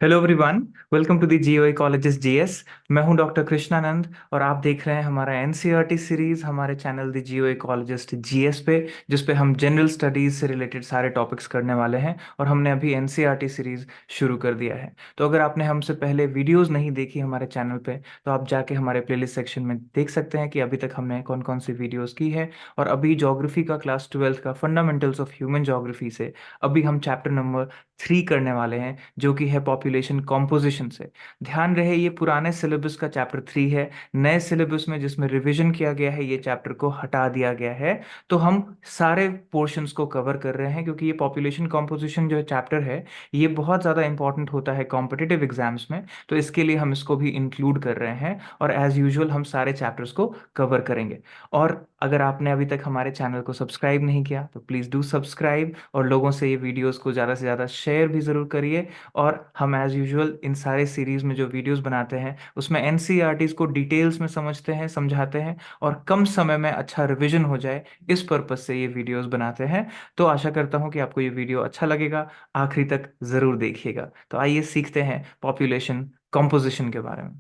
Hello everyone. Welcome to the GOA colleges GS. मैं हूं doctor Krishnanand और आप देख रहे हैं हमारा एनसीईआरटी सीरीज हमारे channel the GOA colleges GS पे, जिस पे हम जनरल स्टडीज से रिलेटेड सारे टॉपिक्स करने वाले हैं। और हमने अभी एनसीईआरटी सीरीज शुरू कर दिया है। तो अगर आपने हमसे पहले वीडियोस नहीं देखी हमारे चैनल पे, तो आप जाके हमारे प्लेलिस्ट सेक्शन में देख सकते हैं कि अभी तक हमने कौन कौन सी वीडियोस की है। और अभी ज्योग्राफी का क्लास 12 का फंडामेंटल्स ऑफ ह्यूमन ज्योग्राफी से अभी हम चैप्टर नंबर 3 करने वाले हैं, जो कि है पॉपुलेशन कॉम्पोजिशन से। ध्यान रहे, ये पुराने सिलेबस का चैप्टर 3 है। नए सिलेबस में जिसमें रिवीजन किया गया है, ये चैप्टर को हटा दिया गया है। तो हम सारे पोर्शंस को कवर कर रहे हैं, क्योंकि ये पॉपुलेशन कॉम्पोजिशन जो चैप्टर है, ये बहुत ज़्यादा इंपॉर्टेंट होता है कॉम्पिटिटिव एग्जाम्स में। तो इसके लिए हम इसको भी इंक्लूड कर रहे हैं, और एज यूजुअल हम सारे चैप्टर्स को कवर करेंगे। और अगर आपने अभी तक हमारे चैनल को सब्सक्राइब नहीं किया, तो प्लीज़ डू सब्सक्राइब, और लोगों से ये वीडियोस को ज़्यादा से ज़्यादा शेयर भी ज़रूर करिए। और हम एज यूजुअल इन सारे सीरीज में जो वीडियोस बनाते हैं, उसमें एनसीईआरटीज को डिटेल्स में समझते हैं, समझाते हैं, और कम समय में अच्छा रिवीजन हो जाए, इस पर्पज से ये वीडियोस बनाते हैं। तो आशा करता हूँ कि आपको ये वीडियो अच्छा लगेगा। आखिरी तक ज़रूर देखिएगा। तो आइए सीखते हैं पॉपुलेशन कंपोजिशन के बारे में।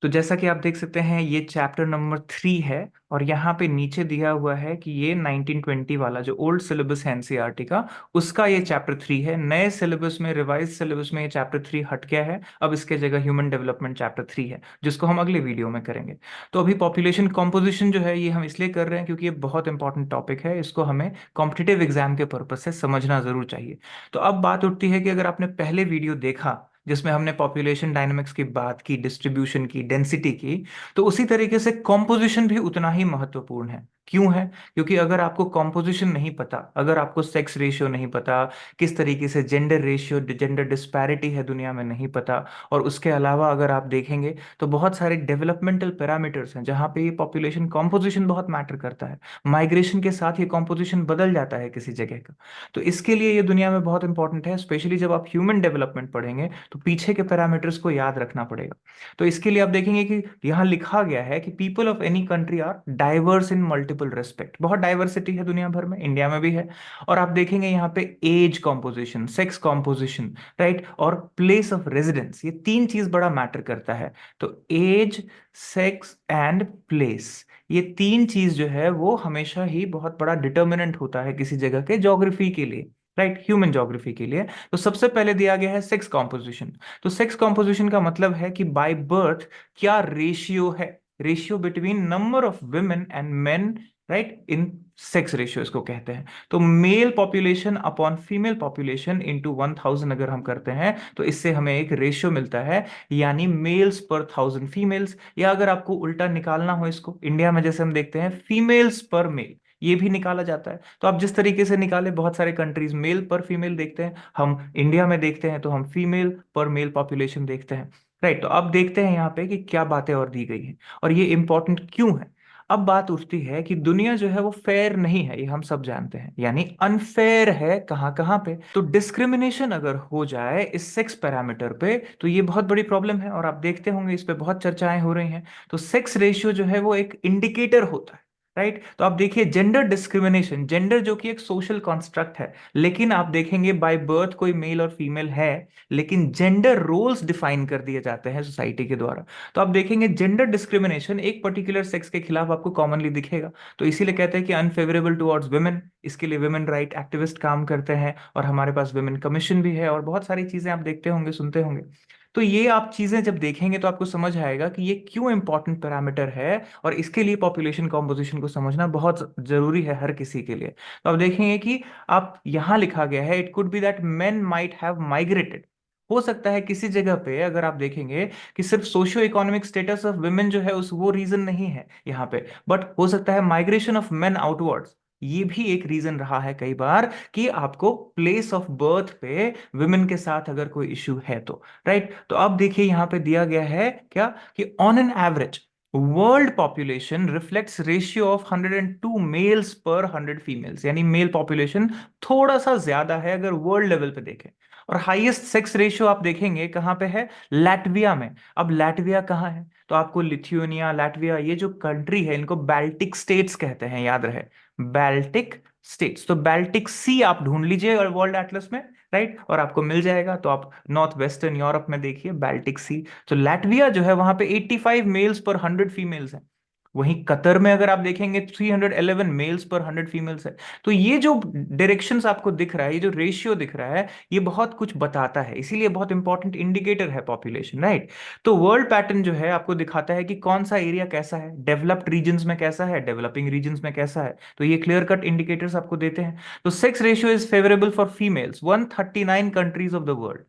तो जैसा कि आप देख सकते हैं, ये चैप्टर नंबर 3 है। और यहाँ पे नीचे दिया हुआ है कि ये 1920 वाला जो ओल्ड सिलेबस है एनसीईआरटी का, उसका ये चैप्टर 3 है। नए सिलेबस में, रिवाइज सिलेबस में, ये चैप्टर 3 हट गया है। अब इसके जगह ह्यूमन डेवलपमेंट चैप्टर 3 है, जिसको हम अगले वीडियो में करेंगे। तो अभी पॉपुलेशन कॉम्पोजिशन जो है, ये हम इसलिए कर रहे हैं क्योंकि ये बहुत इंपॉर्टेंट टॉपिक है। इसको हमें कॉम्पिटिटिव एग्जाम के पर्पज से समझना जरूर चाहिए। तो अब बात उठती है कि अगर आपने पहले वीडियो देखा, जिसमें हमने पॉपुलेशन डायनामिक्स की बात की, डिस्ट्रीब्यूशन की, डेंसिटी की, तो उसी तरीके से कॉम्पोजिशन भी उतना ही महत्वपूर्ण है। क्यों है? क्योंकि अगर आपको कॉम्पोजिशन नहीं पता, अगर आपको सेक्स रेशियो नहीं पता, किस तरीके से जेंडर रेशियो, जेंडर डिस्पैरिटी है दुनिया में नहीं पता, और उसके अलावा अगर आप देखेंगे तो बहुत सारे डेवलपमेंटल पैरामीटर्स हैं जहाँ पे ये पॉपुलेशन कॉम्पोजिशन बहुत मैटर करता है। माइग्रेशन के साथ ये कॉम्पोजिशन बदल जाता है किसी जगह का। तो इसके लिए ये दुनिया में बहुत इंपॉर्टेंट है। स्पेशली जब आप ह्यूमन डेवलपमेंट पढ़ेंगे, तो पीछे के पैरामीटर्स को याद रखना पड़ेगा। तो इसके लिए आप देखेंगे कि यहाँ लिखा गया है कि people of any country are diverse in multiple respect. बहुत डाइवर्सिटी है दुनिया भर में, इंडिया में भी है। और आप देखेंगे यहाँ पे age composition, sex composition, right, और प्लेस ऑफ रेजिडेंस, ये तीन चीज बड़ा मैटर करता है। तो एज, सेक्स एंड प्लेस, ये तीन चीज जो है वो हमेशा ही बहुत बड़ा डिटर्मिनेंट होता है किसी जगह के ज्योग्राफी के लिए, राइट, ह्यूमन ज्योग्राफी के लिए। तो सबसे पहले दिया गया है सेक्स कॉम्पोजिशन। तो सेक्स कॉम्पोजिशन का मतलब है कि बाय बर्थ क्या रेशियो है, ratio between number of women and main, right, in sex ratio इसको कहते हैं। तो mail population upon female population into 1000 अगर हम करते हैं, तो इससे हमें एक रेशियो मिलता है, यानी मेल्स पर 1000 फीमेल्स। या अगर आपको उल्टा निकालना हो इसको, इंडिया में जैसे हम देखते हैं फीमेल्स पर मेल, ये भी निकाला जाता है। तो आप जिस तरीके से निकाले, बहुत सारे कंट्रीज मेल पर फीमेल देखते हैं, हम इंडिया में देखते हैं तो हम फीमेल पर मेल पॉपुलेशन देखते हैं, राइट। तो अब देखते हैं यहाँ पे कि क्या बातें और दी गई हैं, और ये इंपॉर्टेंट क्यों है। अब बात उठती है कि दुनिया जो है वो फेयर नहीं है, ये हम सब जानते हैं, यानी अनफेयर है। कहाँ कहाँ पे? तो डिस्क्रिमिनेशन अगर हो जाए इस सेक्स पैरामीटर पे, तो ये बहुत बड़ी प्रॉब्लम है, और आप देखते होंगे इस पे बहुत चर्चाएं हो रही हैं। तो सेक्स रेशियो जो है वो एक इंडिकेटर होता है, राइट। तो आप देखिए जेंडर डिस्क्रिमिनेशन, जेंडर जो कि एक सोशल कॉन्स्ट्रक्ट है, लेकिन आप देखेंगे बाय बर्थ कोई मेल और फीमेल है, लेकिन जेंडर रोल्स डिफाइन कर दिए जाते हैं सोसाइटी के द्वारा। तो आप देखेंगे जेंडर डिस्क्रिमिनेशन एक पर्टिकुलर सेक्स के खिलाफ आपको कॉमनली दिखेगा। तो इसीलिए कहते हैं कि अनफेवरेबल टुवर्ड्स वुमेन, इसके लिए वुमेन राइट एक्टिविस्ट काम करते हैं, और हमारे पास वुमेन कमीशन भी है, और बहुत सारी चीजें आप देखते होंगे, सुनते होंगे। तो ये आप चीजें जब देखेंगे तो आपको समझ आएगा कि ये क्यों इंपॉर्टेंट पैरामीटर है, और इसके लिए पॉपुलेशन कॉम्पोजिशन को समझना बहुत जरूरी है हर किसी के लिए। तो आप देखेंगे कि आप यहां लिखा गया है, it could be that main might have migrated. हो सकता है किसी जगह पे अगर आप देखेंगे कि सिर्फ socio economic status of women जो है उस वो रीजन नहीं है यहाँ पे, बट हो सकता है माइग्रेशन ऑफ मेन आउटवर्ड्स, ये भी एक रीजन रहा है कई बार, कि आपको प्लेस ऑफ बर्थ पे वुमेन के साथ अगर कोई इश्यू है तो, राइट। तो अब देखिए यहां पे दिया गया है क्या, कि on an average world population reflects ratio of 102 males पर 100 फीमेल्स, यानी मेल पॉपुलेशन थोड़ा सा ज्यादा है अगर वर्ल्ड लेवल पे देखें। और हाईएस्ट सेक्स रेशियो आप देखेंगे कहां पे है, लैटविया में। अब लैटविया कहाँ है? तो आपको लिथुआनिया, लैटविया, ये जो कंट्री है, इनको बाल्टिक स्टेट्स कहते हैं, याद रहे, बाल्टिक स्टेट्स। तो बाल्टिक सी आप ढूंढ लीजिए और वर्ल्ड एटलस में, राइट, और आपको मिल जाएगा। तो आप नॉर्थ वेस्टर्न यूरोप में देखिए बाल्टिक सी। तो लैटविया जो है वहां पे 85 मेल्स पर 100 फीमेल्स हैं। वहीं कतर में अगर आप देखेंगे 311 मेल्स पर 100 फीमेल्स है। तो ये जो डायरेक्शंस आपको दिख रहा है, ये जो रेशियो दिख रहा है, ये बहुत कुछ बताता है, इसीलिए बहुत इंपॉर्टेंट इंडिकेटर है पॉपुलेशन, राइट। तो वर्ल्ड पैटर्न जो है आपको दिखाता है कि कौन सा एरिया कैसा है, डेवलप्ड रीजन्स में कैसा है, डेवलपिंग रीजन्स में कैसा है। तो ये क्लियर कट इंडिकेटर्स आपको देते हैं। तो sex ratio is favourable for females 139 countries of the world.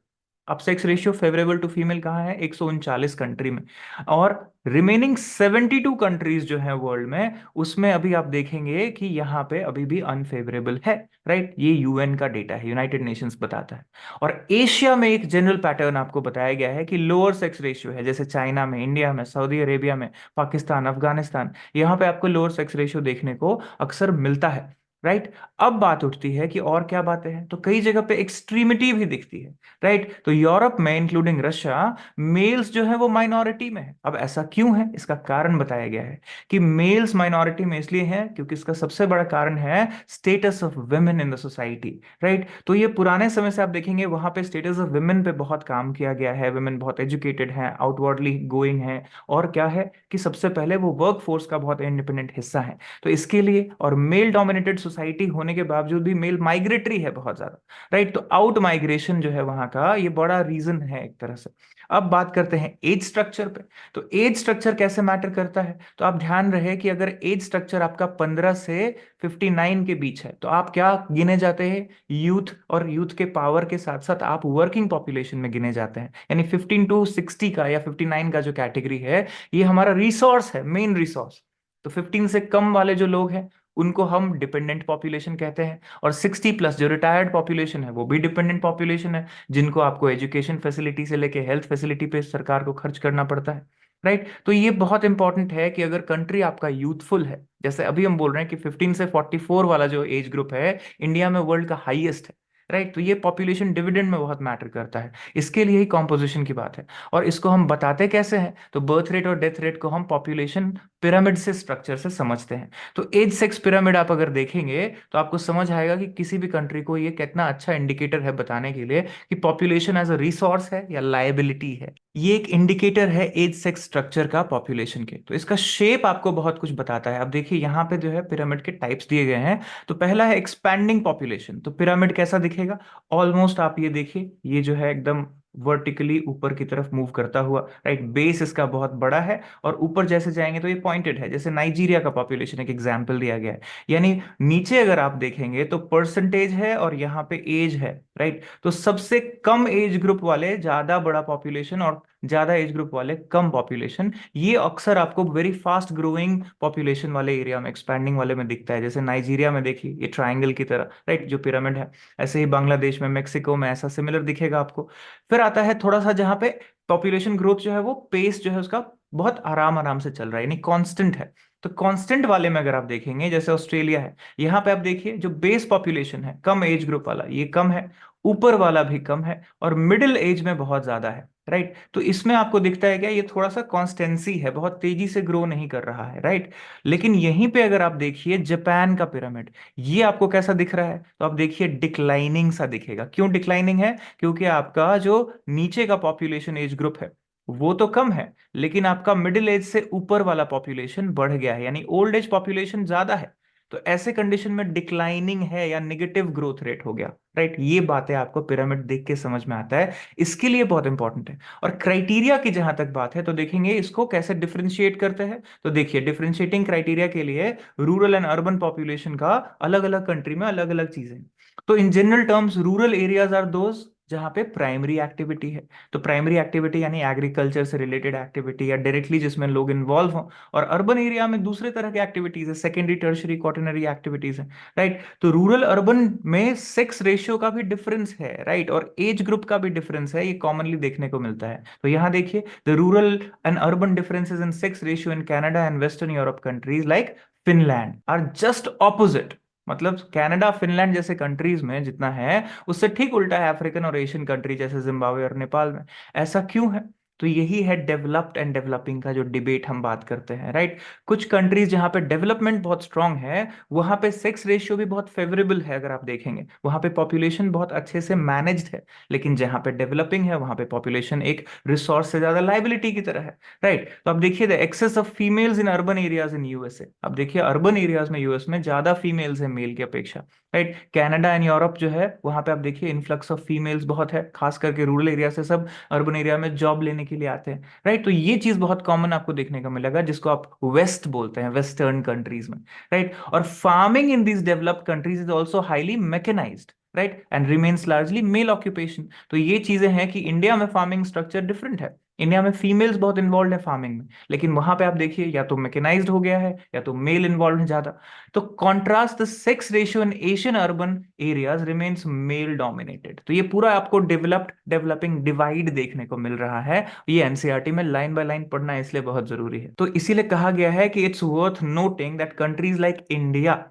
अब sex ratio favourable to female कहाँ है? 139 कंट्री में। और रिमेनिंग 72 कंट्रीज जो है वर्ल्ड में, उसमें अभी आप देखेंगे कि यहाँ पे अभी भी अनफेवरेबल है, राइट। ये यूएन का डेटा है, यूनाइटेड नेशंस बताता है। और एशिया में एक जनरल पैटर्न आपको बताया गया है कि लोअर सेक्स रेशियो है, जैसे चाइना में, इंडिया में, सऊदी अरेबिया में, पाकिस्तान, अफगानिस्तान, यहाँ पे आपको लोअर सेक्स रेशियो देखने को अक्सर मिलता है, राइट। अब बात उठती है कि और क्या बातें हैं, तो कई जगह पे एक्सट्रीमिटी भी दिखती है, राइट। तो यूरोप में इंक्लूडिंग रशिया, मेल्स जो है वो माइनॉरिटी में है। अब ऐसा क्यों है, इसका कारण बताया गया है कि मेल्स माइनॉरिटी में इसलिए हैं क्योंकि इसका सबसे बड़ा कारण है status of women in the society, right. तो ये पुराने समय से आप देखेंगे वहां पे स्टेटस ऑफ वुमेन पे बहुत काम किया गया है, वुमेन बहुत एजुकेटेड हैं, आउटवर्डली गोइंग हैं, और क्या है कि सबसे पहले वो वर्क फोर्स का बहुत इंडिपेंडेंट हिस्सा है। तो इसके लिए, और मेल डोमिनेटेड सोसाइटी होने के बावजूद भी मेल माइग्रेटरी है बहुत ज्यादा, राइट। तो आउट माइग्रेशन जो है वहां का, ये बड़ा रीजन है एक तरह से। अब बात करते हैं एज स्ट्रक्चर पे। तो एज स्ट्रक्चर कैसे मैटर करता है, तो आप ध्यान रहे कि अगर एज स्ट्रक्चर आपका 15 से 59 के बीच है, तो आप क्या गिने जाते हैं? यूथ। और यूथ के पावर के साथ साथ आप वर्किंग पॉपुलेशन में गिने जाते हैं। यानी 15 टू 60 का या 59 का जो कैटेगरी है, ये हमारा रिसोर्स है, मेन रिसोर्स। तो 15 से कम वाले जो लोग हैं, उनको हम डिपेंडेंट पॉपुलेशन कहते हैं। और 60 प्लस जो रिटायर्ड पॉपुलेशन है, वो भी डिपेंडेंट पॉपुलेशन है, जिनको आपको एजुकेशन फैसिलिटी से लेके हेल्थ फैसिलिटी पे सरकार को खर्च करना पड़ता है, राइट। तो ये बहुत इंपॉर्टेंट है कि अगर कंट्री आपका यूथफुल है, जैसे अभी हम बोल रहे हैं कि 15 से 44 वाला जो एज ग्रुप है, इंडिया में वर्ल्ड का हाईएस्ट है, राइट। तो ये पॉपुलेशन डिविडेंड में बहुत मैटर करता है, इसके लिए ही कॉम्पोजिशन की बात है। और इसको हम बताते कैसे हैं, तो बर्थ रेट और डेथ रेट को हम पॉपुलेशन पिरामिड से स्ट्रक्चर से समझते हैं। तो एज सेक्स पिरामिड आप अगर देखेंगे तो आपको समझ आएगा कि किसी भी कंट्री को ये कितना अच्छा इंडिकेटर है बताने के लिए कि पॉपुलेशन एज अ रिसोर्स है या लायबिलिटी है। ये एक इंडिकेटर है एज सेक्स स्ट्रक्चर का पॉपुलेशन के। तो इसका शेप आपको बहुत कुछ बताता है। अब देखिए यहाँ पे जो है पिरामिड के टाइप्स दिए गए हैं। तो पहला है एक्सपैंडिंग पॉपुलेशन। तो पिरामिड कैसा दिखेगा? ऑलमोस्ट आप ये देखिए, ये जो है एकदम वर्टिकली ऊपर की तरफ मूव करता हुआ, राइट। बेस इसका बहुत बड़ा है, और ऊपर जैसे जाएंगे तो ये पॉइंटेड है, जैसे नाइजीरिया का पॉपुलेशन एक एग्जाम्पल दिया गया है। यानी नीचे अगर आप देखेंगे तो परसेंटेज है और यहाँ पे एज है, राइट। तो सबसे कम एज ग्रुप वाले ज्यादा बड़ा पॉपुलेशन, और ज्यादा एज ग्रुप वाले कम पॉपुलेशन। ये अक्सर आपको वेरी फास्ट ग्रोइंग पॉपुलेशन वाले एरिया में, एक्सपैंडिंग वाले में दिखता है। जैसे नाइजीरिया में देखिए ये ट्राइंगल की तरह, राइट, जो पिरामिड है। ऐसे ही बांग्लादेश में, मेक्सिको में ऐसा सिमिलर दिखेगा आपको। फिर आता है थोड़ा सा जहां पे पॉपुलेशन ग्रोथ जो है वो पेस जो है उसका बहुत आराम आराम से चल रहा है, यानी कांस्टेंट है। तो कांस्टेंट वाले में अगर आप देखेंगे, जैसे ऑस्ट्रेलिया है, यहाँ पे आप देखिए जो बेस पॉपुलेशन है, कम एज ग्रुप वाला, ये कम है, ऊपर वाला भी कम है, और मिडिल एज में बहुत ज्यादा है, राइट। तो इसमें आपको दिखता है क्या, ये थोड़ा सा कॉन्स्टेंसी है, बहुत तेजी से ग्रो नहीं कर रहा है, राइट। लेकिन यहीं पे अगर आप देखिए जापान का पिरामिड, ये आपको कैसा दिख रहा है, तो आप देखिए डिक्लाइनिंग सा दिखेगा। क्यों डिक्लाइनिंग है? क्योंकि आपका जो नीचे का पॉपुलेशन एज ग्रुप है वो तो कम है, लेकिन आपका मिडिल एज से ऊपर वाला पॉपुलेशन बढ़ गया है, यानी ओल्ड एज पॉपुलेशन ज्यादा है। तो ऐसे कंडीशन में डिक्लाइनिंग है या नेगेटिव ग्रोथ रेट हो गया, राइट। ये बातें आपको पिरामिड देख के समझ में आता है, इसके लिए बहुत इंपॉर्टेंट है। और क्राइटेरिया की जहां तक बात है, तो देखेंगे इसको कैसे डिफरेंशिएट करते हैं। तो देखिए डिफरेंशिएटिंग क्राइटेरिया के लिए रूरल एंड अर्बन पॉपुलेशन का अलग अलग कंट्री में अलग अलग चीजें। तो in general terms rural areas are those जहां पे प्राइमरी एक्टिविटी है। तो प्राइमरी एक्टिविटी यानी एग्रीकल्चर से रिलेटेड एक्टिविटी या डायरेक्टली जिसमें लोग इन्वॉल्व हों। और अर्बन एरिया में दूसरे तरह की एक्टिविटीज है, सेकेंडरी टर्शरी क्वाटरनरी एक्टिविटीज है, राइट। तो रूरल अर्बन में सेक्स रेशियो का भी डिफरेंस है, राइट, और एज ग्रुप का भी डिफरेंस है, ये कॉमनली देखने को मिलता है। तो यहाँ देखिए the rural and urban differences in sex ratio in Canada and western Europe countries like Finland are just opposite. मतलब कनाडा फिनलैंड जैसे कंट्रीज में जितना है, उससे ठीक उल्टा है अफ्रीकन और एशियन कंट्री जैसे जिम्बाब्वे और नेपाल में। ऐसा क्यों है? तो यही है डेवलप्ड एंड डेवलपिंग का जो डिबेट हम बात करते हैं, राइट। कुछ कंट्रीज जहाँ पे डेवलपमेंट बहुत स्ट्रांग है, वहाँ पे सेक्स रेशियो भी बहुत फेवरेबल है, अगर आप देखेंगे वहाँ पे पॉपुलेशन बहुत अच्छे से मैनेज्ड है। लेकिन जहाँ पे डेवलपिंग है वहाँ पे पॉपुलेशन एक रिसोर्स से ज्यादा लाइबिलिटी की तरह है, राइट। तो अब देखिए the access of females in urban areas in USA, अब देखिए अर्बन एरियाज में यूएस में ज्यादा फीमेल्स है मेल की अपेक्षा, राइट। कनाडा एंड यूरोप जो है वहां पे आप देखिए इन्फ्लक्स ऑफ फीमेल्स बहुत है, खास करके रूरल एरिया से सब अर्बन एरिया में जॉब लेने के लिए आते हैं, राइट। तो ये चीज बहुत कॉमन आपको देखने को मिलेगा, जिसको आप वेस्ट बोलते हैं, वेस्टर्न कंट्रीज में, राइट। और farming in these developed countries is also highly mechanised, right, and remains largely male occupation. तो ये चीजें हैं कि इंडिया में फार्मिंग स्ट्रक्चर डिफरेंट है। इंडिया में फीमेल्स बहुत इन्वॉल्व है फार्मिंग में, लेकिन वहां पे आप देखिए या तो मैकेनाइज्ड हो गया है या तो मेल इन्वॉल्व है ज्यादा। तो contrast the sex ratio in Asian urban areas remains male dominated. तो ये पूरा आपको डेवलप्ड डेवलपिंग डिवाइड देखने को मिल रहा है। ये एनसीईआरटी में लाइन बाय लाइन पढ़ना इसलिए बहुत जरूरी है। तो इसीलिए कहा गया है कि it's worth noting that countries like India,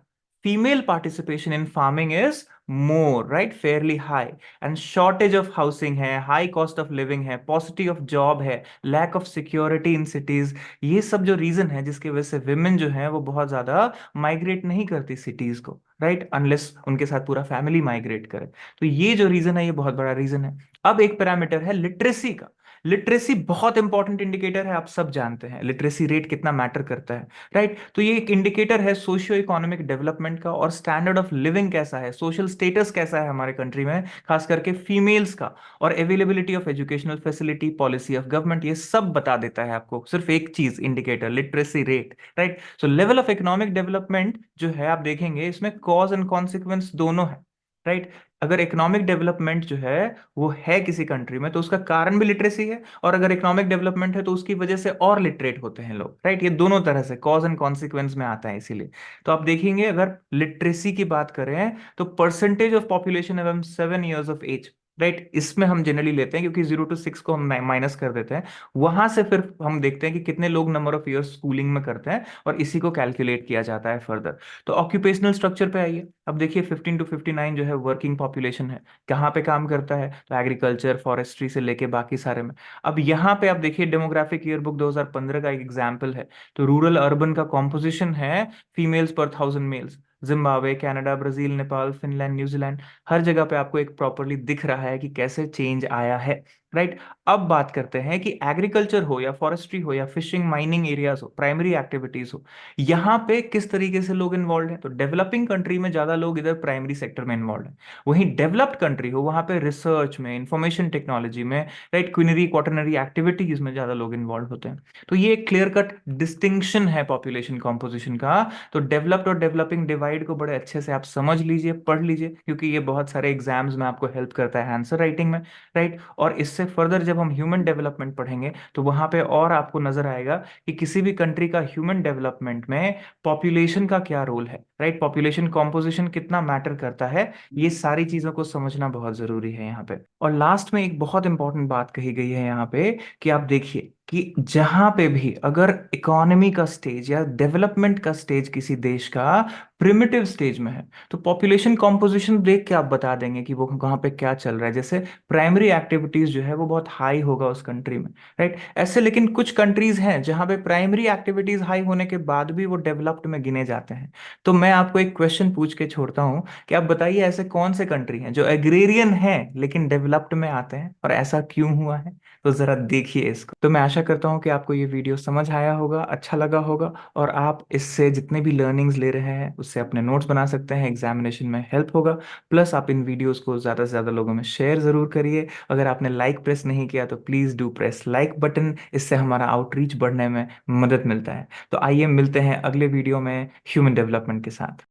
female participation in farming is more, right, fairly high, and shortage of housing है, high cost of living है, paucity of job है, lack of security in cities। ये सब जो reason है जिसकी वजह से विमेन जो है वो बहुत ज्यादा माइग्रेट नहीं करती सिटीज को, राइट, अनलेस उनके साथ पूरा फैमिली माइग्रेट करे। तो ये जो रीजन है ये बहुत बड़ा रीजन है। अब एक पैरामीटर है लिटरेसी का। लिटरेसी बहुत इंपॉर्टेंट इंडिकेटर है, आप सब जानते हैं लिटरेसी रेट कितना मैटर करता है, राइट। तो ये एक इंडिकेटर है सोशियो इकोनॉमिक डेवलपमेंट का, और स्टैंडर्ड ऑफ लिविंग कैसा है, सोशल स्टेटस कैसा है हमारे कंट्री में, खास करके फीमेल्स का, और availability of educational facility, policy of government, ये सब बता देता है आपको सिर्फ एक चीज, indicator literacy rate, right. So level of economic development जो है आप देखेंगे इसमें कॉज एंड कॉन्सिक्वेंस दोनों है, राइट। अगर इकोनॉमिक डेवलपमेंट जो है वो है किसी कंट्री में तो उसका कारण भी लिटरेसी है, और अगर इकोनॉमिक डेवलपमेंट है तो उसकी वजह से और लिटरेट होते हैं लोग, राइट। ये दोनों तरह से कॉज एंड कॉन्सिक्वेंस में आता है इसीलिए। तो आप देखेंगे अगर लिटरेसी की बात करें तो percentage of population around 7 years of age, right, इसमें हम जनरली लेते हैं क्योंकि 0 to 6 को हम माइनस कर देते हैं, वहां से फिर हम देखते हैं कि कितने लोग नंबर ऑफ ईयर्स स्कूलिंग में करते हैं और इसी को कैलकुलेट किया जाता है फर्दर। तो ऑक्यूपेशनल स्ट्रक्चर पे आइए, अब देखिए 15 to 59 जो है वर्किंग पॉपुलेशन है, कहाँ पे काम करता है, तो एग्रीकल्चर फॉरेस्ट्री से लेके बाकी सारे में। अब यहाँ पे आप देखिए डेमोग्राफिक ईयरबुक 2015 का एक एग्जाम्पल है, तो रूरल अर्बन का कॉम्पोजिशन है फीमेल्स पर 1000 males. Zimbabwe, Canada, Brazil, Nepal, Finland, New Zealand, हर जगह पे आपको एक प्रॉपरली दिख रहा है कि कैसे चेंज आया है, राइट। अब बात करते हैं कि एग्रीकल्चर हो या फॉरेस्ट्री हो या फिशिंग माइनिंग एरियाज हो, प्राइमरी एक्टिविटीज हो, यहाँ पे किस तरीके से लोग इन्वॉल्व हैं। तो डेवलपिंग कंट्री में ज्यादा लोग इधर प्राइमरी सेक्टर में इन्वॉल्व हैं, वहीं डेवलप्ड कंट्री हो वहां पे रिसर्च में, इंफॉर्मेशन टेक्नोलॉजी में, राइट, क्विनरी क्वाटरनरी एक्टिविटीज में ज्यादा लोग इन्वॉल्व होते हैं। तो ये एक क्लियर कट डिस्टिंक्शन है पॉपुलेशन कॉम्पोजिशन का। तो डेवलप्ड और डेवलपिंग डिवाइड को बड़े अच्छे से आप समझ लीजिए, पढ़ लीजिए, क्योंकि ये बहुत सारे एग्जाम्स में आपको हेल्प करता है आंसर राइटिंग में, राइट। और इससे फर्दर जब हम ह्यूमन डेवलपमेंट पढ़ेंगे तो वहां पे और आपको नजर आएगा कि किसी भी कंट्री का ह्यूमन डेवलपमेंट में पॉपुलेशन का क्या रोल है, राइट, पॉपुलेशन कॉम्पोजिशन कितना मैटर करता है। ये सारी चीजों को समझना बहुत जरूरी है यहाँ पे। और लास्ट में एक बहुत इंपॉर्टेंट बात कही गई है यहाँ पे कि आप देखिए कि जहां पे भी अगर इकोनॉमी का स्टेज या डेवलपमेंट का स्टेज किसी देश का प्रिमिटिव स्टेज में है तो पॉपुलेशन कॉम्पोजिशन देख के आप बता देंगे कि वो कहाँ पे क्या चल रहा है। जैसे प्राइमरी एक्टिविटीज जो है वो बहुत हाई होगा उस कंट्री में, राइट। ऐसे लेकिन कुछ कंट्रीज हैं जहां पे प्राइमरी एक्टिविटीज हाई होने के बाद भी वो डेवलप्ड में गिने जाते हैं। तो मैं आपको एक क्वेश्चन पूछ के छोड़ता हूँ कि आप बताइए ऐसे कौन से कंट्री हैं जो एग्रेरियन हैं लेकिन डेवलप्ड में आते हैं, और ऐसा क्यों हुआ है। तो जरा देखिए इसको। तो मैं आशा करता हूँ कि आपको ये वीडियो समझ आया होगा, अच्छा लगा होगा, और आप इससे जितने भी लर्निंग्स ले रहे हैं उससे अपने नोट्स बना सकते हैं, एग्जामिनेशन में हेल्प होगा। प्लस आप इन वीडियोस को ज़्यादा से ज़्यादा लोगों में शेयर ज़रूर करिए। अगर आपने लाइक प्रेस नहीं किया तो please do press like button, इससे हमारा आउटरीच बढ़ने में मदद मिलता है। तो आइए मिलते हैं अगले वीडियो में ह्यूमन डेवलपमेंट के साथ।